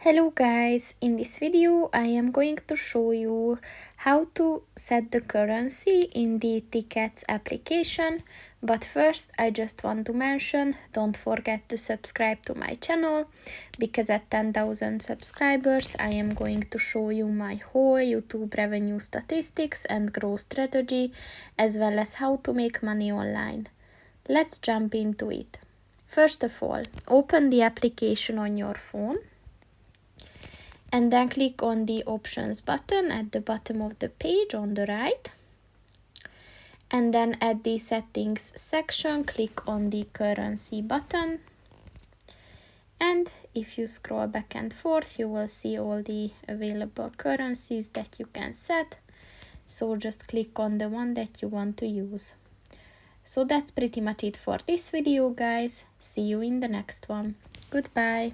Hello guys, in this video I am going to show you how to set the currency in the Tiqets application, but first I just want to mention, don't forget to subscribe to my channel, because at 10,000 subscribers I am going to show you my whole YouTube revenue statistics and growth strategy, as well as how to make money online. Let's jump into it. First of all, open the application on your phone. And then click on the options button at the bottom of the page on the right. And then at the settings section, click on the currency button. And if you scroll back and forth, you will see all the available currencies that you can set. So just click on the one that you want to use. So that's pretty much it for this video, guys. See you in the next one. Goodbye.